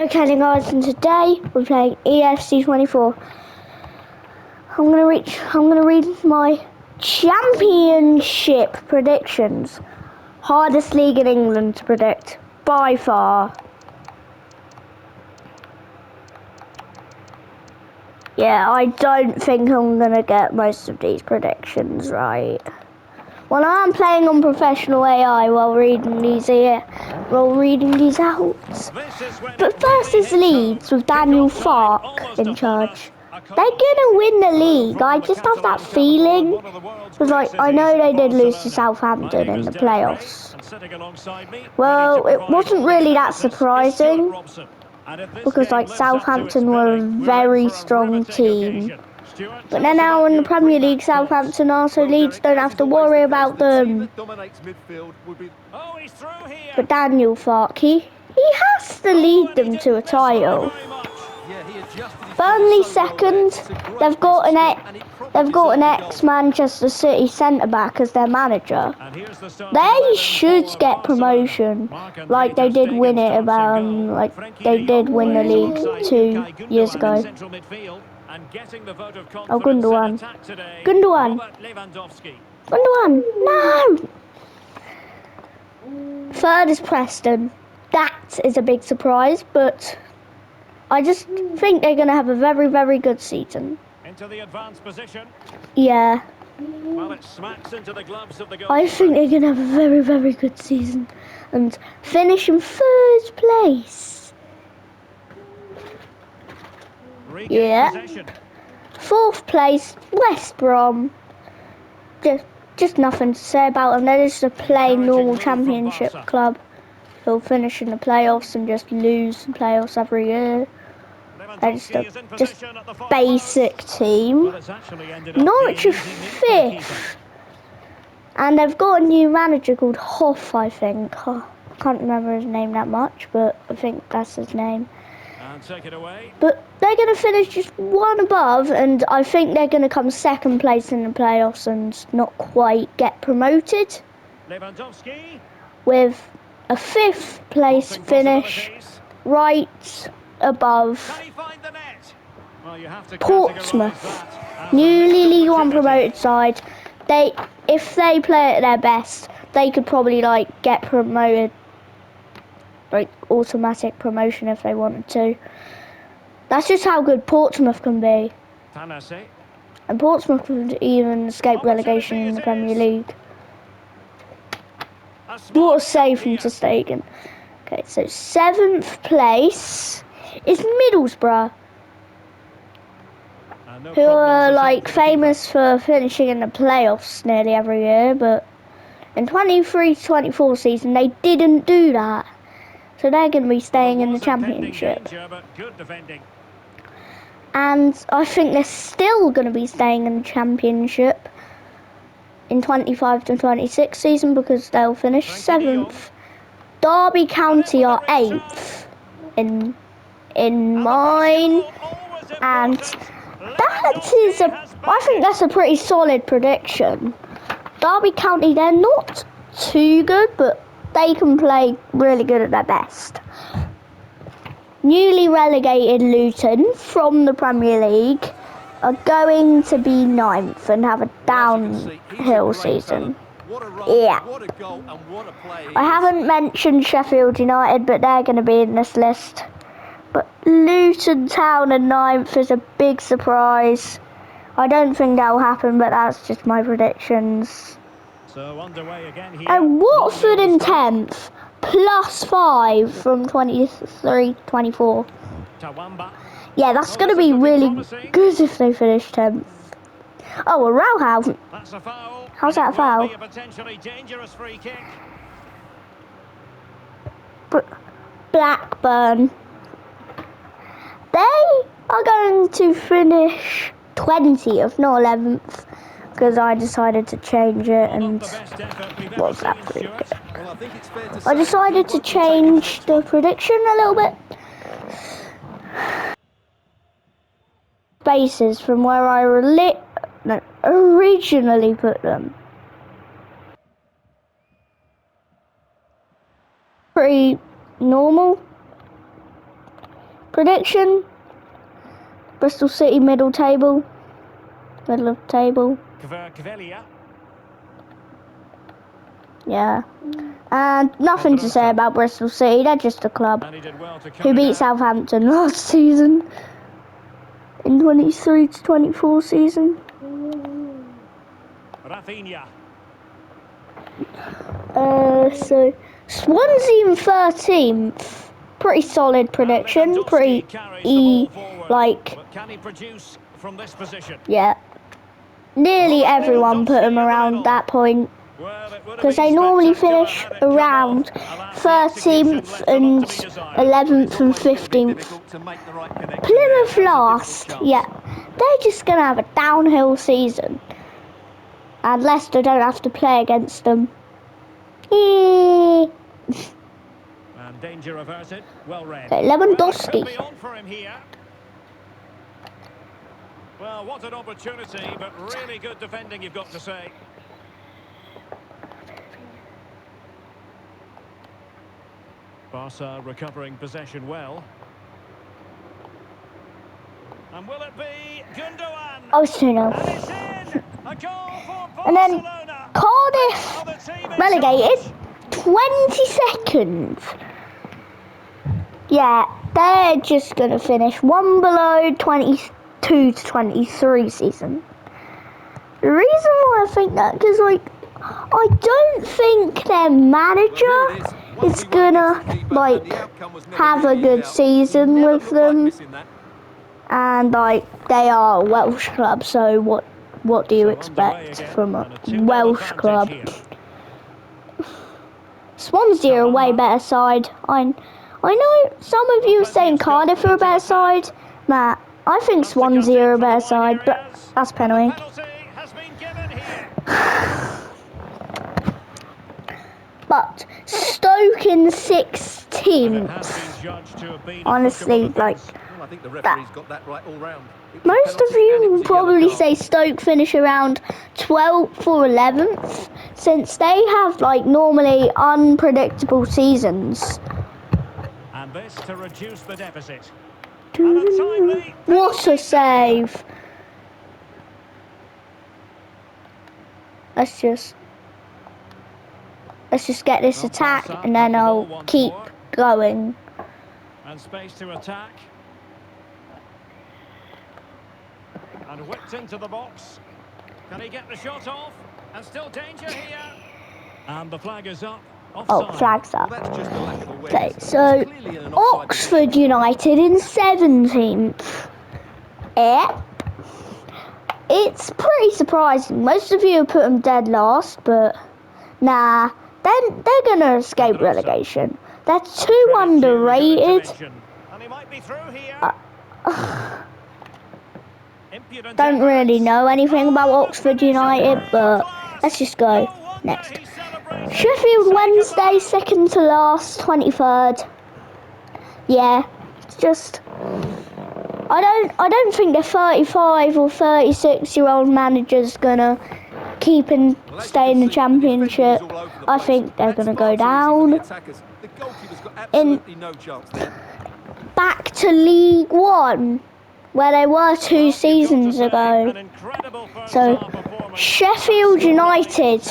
Okay then guys, and today we're playing EFC 24. I'm gonna read my championship predictions. Hardest league in England to predict by far. Yeah, I don't think I'm gonna get most of these predictions right. Well, I'm playing on professional AI while reading these out. But first is Leeds with Daniel Farke in charge. They're gonna win the league. I just have that feeling. Because I know they did lose to Southampton in the playoffs. Well, it wasn't really that surprising. Because Southampton were a very strong team. But they're now in the Premier League, Southampton are, so Leeds don't have to worry about them. But Daniel Farke, he has to lead them to a title. Burnley second. They've got an ex-Manchester City centre-back as their manager. They should get promotion, like they did win it they did win the league 2 years ago. Oh, Gundogan. No! Third is Preston. That is a big surprise, but I just think they're going to have a very, very good season. Into the advanced position. Yeah. Well, it smacks into the gloves of the goal. I think they're going to have a very, very good season and finish in first place. Possession. Fourth place, West Brom. Just nothing to say about them. They're just a plain normal championship club who'll finish in the playoffs and just lose the playoffs every year. They're just basic team. Norwich are fifth. And they've got a new manager called Hoff, I think. I can't remember his name that much, but I think that's his name. And take it away. But they're going to finish just one above, and I think they're going to come second place in the playoffs and not quite get promoted. Lewandowski. With a fifth place finish right above Portsmouth, newly League One promoted side. If they play at their best, they could probably get promoted, automatic promotion if they wanted to. That's just how good Portsmouth can be. And Portsmouth could even escape relegation in the Premier League. What a save from ter Stegen. Okay, so seventh place is Middlesbrough, who are famous for finishing in the playoffs nearly every year, but in 23-24 season they didn't do that. So they're going to be staying in the Championship. And I think they're still going to be staying in the Championship in 25-26 season because they'll finish 7th. Derby County are 8th in mine, and I think that's a pretty solid prediction. Derby County, they're not too good, but they can play really good at their best. Newly relegated Luton from the Premier League are going to be 9th and have a downhill season. Yeah. I haven't mentioned Sheffield United, but they're going to be in this list. But Luton Town at 9th is a big surprise. I don't think that will happen, but that's just my predictions. So underway again here. And Watford in 10th, +5 from 23-24. Yeah, that's going to be really good if they finish 10th. Oh, a Rauhau. That's a foul. How's that a foul? Be a potentially dangerous free kick. Blackburn. They are going to finish 20th, not 11th, because I decided to change it, and what's that free kick? I decided to change the prediction a little bit. Bases from where I originally put them. Pretty normal. Prediction: Bristol City middle of table. Kvaratskhelia. Yeah. And nothing to say about Bristol City. They're just a club And he did well to cut who it beat out. Southampton last season in 23 to 24 season. Rafinha. So Swansea in 13th. Pretty solid prediction. Lewandowski Pretty carries the ball forward. like, But can he produce from this position? yeah. Nearly Robert everyone put Lewandowski them in the around middle. that point. Well, it would have Because been they normally spectacular finish had it come around off. Alas, the execution 13th left a lot and to be desired. 11th and 15th. Plymouth last, yeah. They're just going to have a downhill season. And Leicester don't have to play against them. And danger averted. Well read. Okay, Well, it Lewandowski. could be on for him here. Well, what an opportunity, but really good defending, you've got to say. Barca recovering possession well. And will it be Gundogan? Oh, it's 2-0. And it's in! A goal for And then Barcelona! Cardiff Oh, the team is relegated. 22nd. Yeah, they're just going to finish one below 22 to 23 season. The reason why I think that, because like, I don't think their manager is going to like have a good season with them. And like, they are a Welsh club, so what do you expect from a Welsh club? Swansea are a way better side. I know some of you are saying Cardiff are a better side. Matt, I think Swansea are a better side, but that's penalty. But Stoke in 16th. Honestly, like, I think the referee's got that right all round. most of you will probably say Stoke finish around 12th or 11th, since they have like normally unpredictable seasons. And this to reduce the deficit. What a save! Let's just get this attack, and then I'll keep going. And space to attack. And whipped into the box. Can he get the shot off? And still danger here. And the flag is up. Oh, flag's up. Well, that's just a lack of Okay, awareness. so It's clearly an offside Oxford United in 17th. It's pretty surprising. Most of you have put them dead last, but nah, then they're gonna escape relegation. They're too underrated. And he might be through here. Don't really know anything about Oxford United, but let's just go next. Sheffield Wednesday, second to last, 23rd. Yeah, it's just I don't think the 35 or 36-year-old manager's gonna keep and stay in the Championship. I think they're gonna go down. Back to League One, where they were 2 seasons ago. So Sheffield United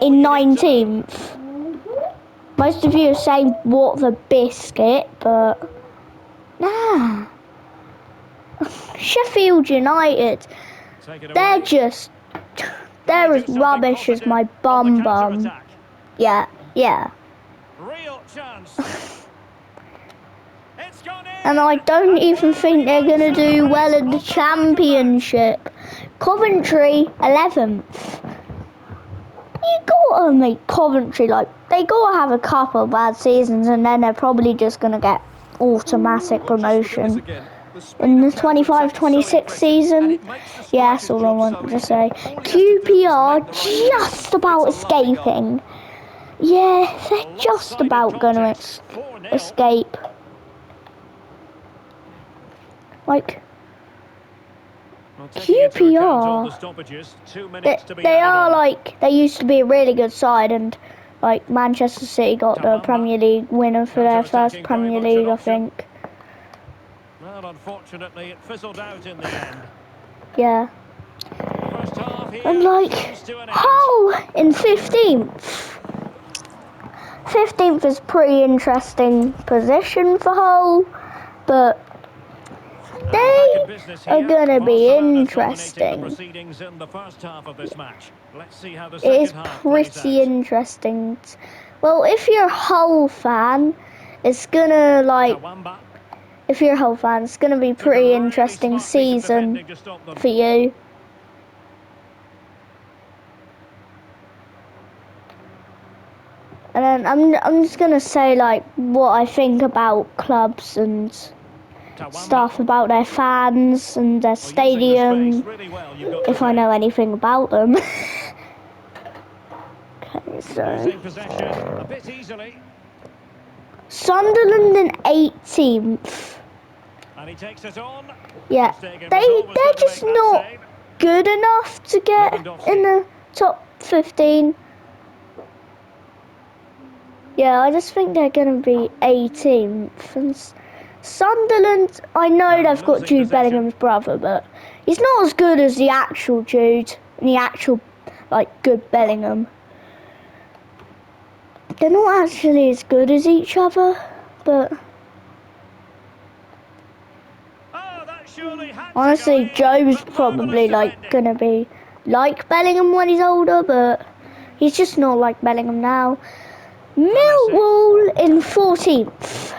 in 19th. Most of you are saying what the biscuit, but nah. Sheffield United, they're as rubbish as my bum. Yeah. Real chance. And I don't even think they're going to do well in the Championship. Coventry, 11th. You gotta make Coventry, like, they gotta have a couple of bad seasons and then they're probably just going to get automatic promotion. In the 25-26 season, yeah, that's all I want to say. QPR just about escaping. Yeah, they're just about going to escape. Like, QPR, they are like, they used to be a really good side, and like Manchester City got the Premier League winner for their first Premier League, I think. Well, unfortunately, it fizzled out in the end. Yeah. The first half here And like, comes to an end. Hull in 15th. 15th is pretty interesting position for Hull, but And back in they business are here. gonna be Barcelona dominating the interesting. proceedings in the first half of this match. Let's see how the It is second half plays pretty out. interesting. Well, if you're a Hull fan, it's gonna like, Kawamba. if you're a Hull fan, it's gonna be Took a pretty really interesting smart piece of season defending to stop them. for you. And then I'm just gonna say like what I think about clubs and Kawamba. stuff about their fans and their Well, using the stadium, space really well, you've got to if I say. know anything about them. Okay, so Losing possession a bit easily. Sunderland in 18th. And he takes it on. Yeah, Stegen was they're always going to just make that not save. good enough to get Lewandowski. in the top 15. Yeah, I just think they're going to be 18th. And Sunderland, I know And they've got losing Jude possession. Bellingham's brother, but he's not as good as the actual Jude, the actual, like, good Bellingham. They're not actually as good as each other, but Oh, that surely had to honestly, go in, Joe's but probably, marvellous like, defending. going to be like Bellingham when he's older, but he's just not like Bellingham now. Millwall in 14th.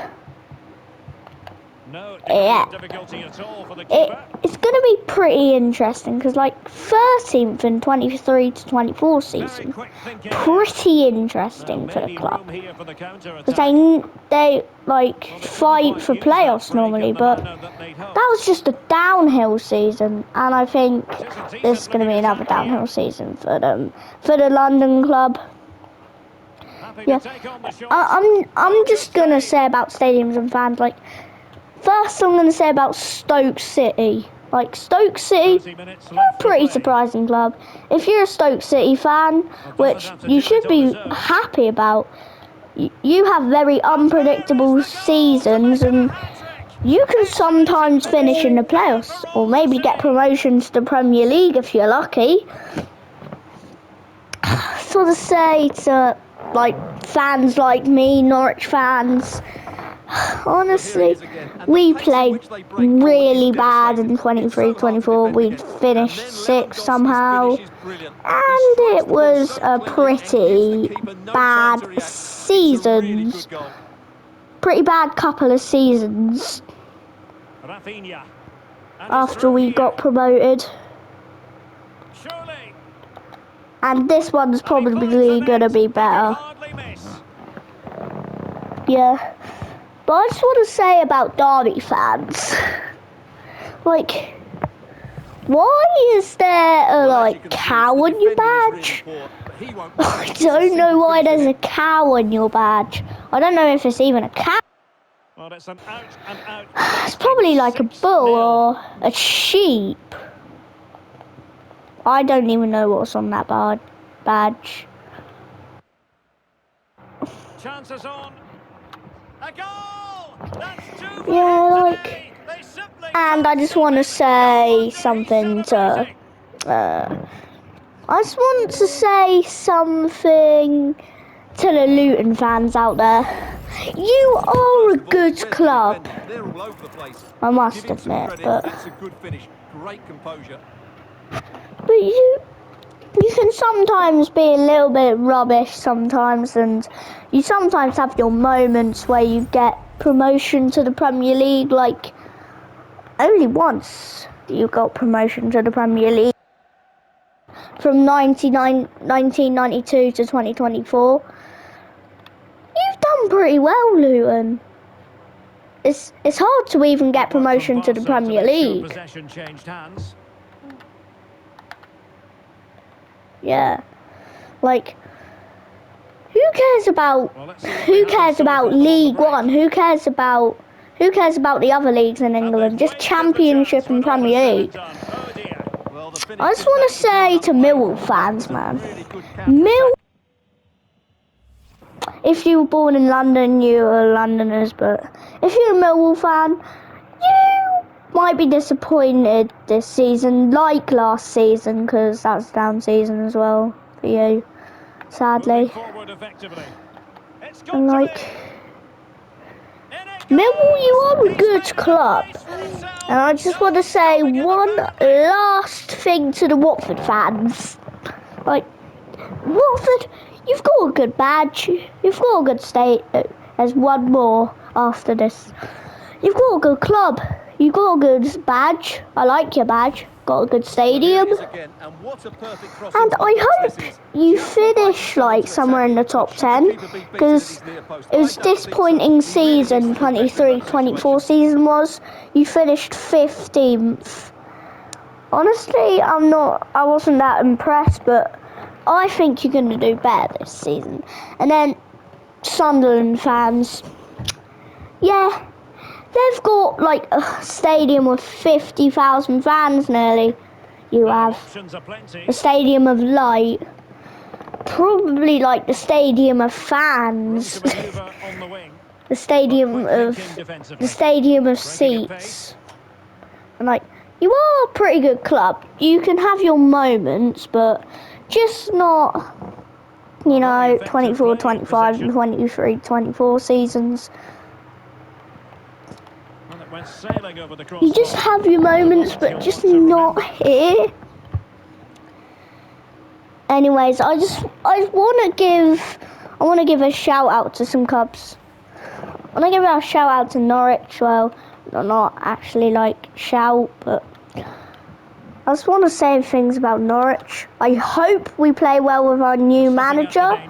No degree Yeah. of difficulty at all for the keeper. It's going to be pretty interesting because, like, 13th in 23 to 24 Very season, quick thinking there. pretty Now, interesting for the maybe club. room here for the counter Because attack. they like fight for playoffs normally, but that was just a downhill season, and I think this is going to be another downhill season for them, for the London club. Yeah, I'm just going to say about stadiums and fans, like, first I'm going to say about Stoke City. Like, Stoke City, they're a pretty surprising club. If you're a Stoke City fan, which you should be happy about, you have very unpredictable seasons and you can sometimes finish in the playoffs or maybe get promotion to the Premier League if you're lucky. Sort of say to, like, fans like me, Norwich fans, honestly, we played really bad in 23-24. We finished 6th somehow, and it was a pretty bad season. Pretty bad couple of seasons Rafinha. And after we got promoted. Surely. And this one's And he finds probably the going to net. be He could better. hardly miss. Yeah. But I just want to say about Derby fans. Like, why is there a, like, cow on your badge? I don't know why there's a cow on your badge. I don't know if it's even a cow. Well, it's an out and out. It's probably like a bull or a sheep. I don't even know what's on that badge. Chances on. A goal! That's 2 for Yeah, him like, today. They simply and I just want to say something to, I just want to say something to the Luton fans out there. You are a good club, I must admit, but That's a good finish. Great composure. you can sometimes be a little bit rubbish sometimes, and you sometimes have your moments where you get promotion to the Premier League. Like, only once you got promotion to the Premier League from 1992 to 2024. You've done pretty well, Luton. It's hard to even get promotion to the Premier League. Possession changed hands. Yeah, like, who cares about League One? Who cares about the other leagues in England? Just Championship and Premier League. I just want to say to Millwall fans, man, if you were born in London, you are Londoners, but if you're a Millwall fan, you might be disappointed this season, like last season, because that's down season as well for you, sadly. Moving forward effectively. It's got And to like, be. In it Millwall, you goes. are a He's good made a club. place for himself. And I just want to say one last thing to the Watford fans. Like, Watford, you've got a good badge. You've got a good state. There's one more after this. You've got a good club. You've got a good badge. I like your badge. Got a good stadium. Again, and what a perfect crossing And I pass hope this is. you Just one finish pass like to somewhere in the attack, top but 10, should the keeper be beaten at because his near post? it was I don't think so. disappointing He really season needs to invest in that 23-24 situation. season was. You finished 15th. Honestly, I wasn't that impressed, but I think you're going to do better this season. And then Sunderland fans, yeah, they've got like a stadium with 50,000 fans nearly. You have Options are plenty. a stadium of light, probably like the stadium of Room fans, to manoeuvre on the wing. the stadium Quick of thinking defensively. seats. pace. And like, you are a pretty good club. You can have your moments, but just not, you know, 24, 25, and 23, 24 seasons. Well, it went sailing over the You just crossbar. have your moments, but just not here. Anyways, I want to give a shout out to some clubs. I want to give a shout out to Norwich. Well, not actually like shout, but I just want to say things about Norwich. I hope we play well with our new manager,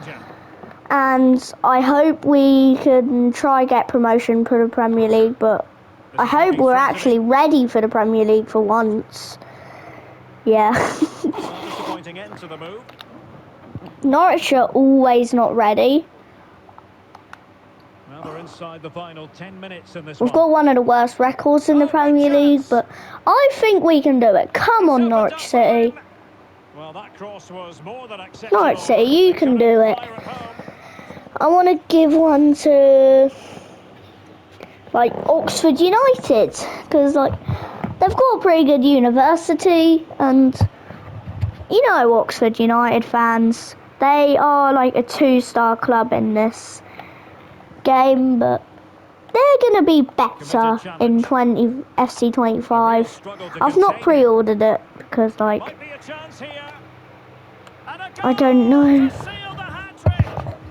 and I hope we can try get promotion for the Premier League, but I hope we're actually ready for the Premier League for once. Yeah. Disappointing end to the move. Norwich are always not ready. Well, we're inside the final 10 minutes in this We've got one of the worst records in the Premier League, but I think we can do it. Come on, Norwich City. Well, that cross was more than acceptable. Norwich City, you can do it. I want to give one to like Oxford United, because like they've got a pretty good university, and you know Oxford United fans, they are like a 2-star club in this game, but they're going to be better in FC 25. I've not pre-ordered it because like I don't know.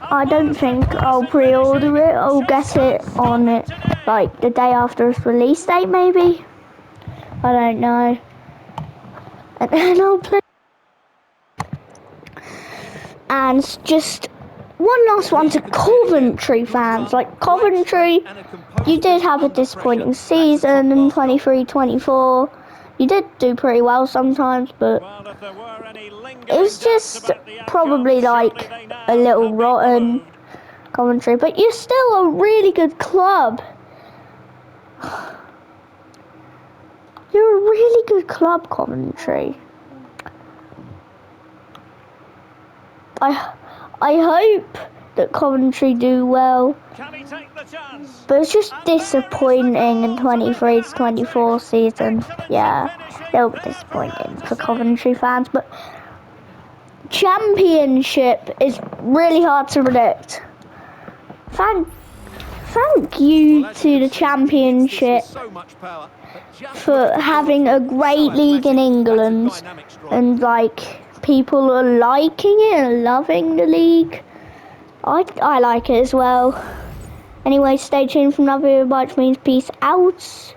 I don't think I'll pre-order it. I'll get it on it like the day after its release date, maybe. I don't know. And then I'll play. And just one last one to Coventry fans. Like Coventry, you did have a disappointing season in 23-24. You did do pretty well sometimes, but it was just probably like a little rotten, Coventry. But you're still a really good club. You're a really good club, Coventry. I hope that Coventry do well, but it's just disappointing in 23-24 season. Yeah, they'll be disappointing for Coventry fans, but Championship is really hard to predict. Thank you to the Championship for having a great league in England, and like people are liking it and loving the league. I like it as well. Anyway, stay tuned for another video, which means peace out.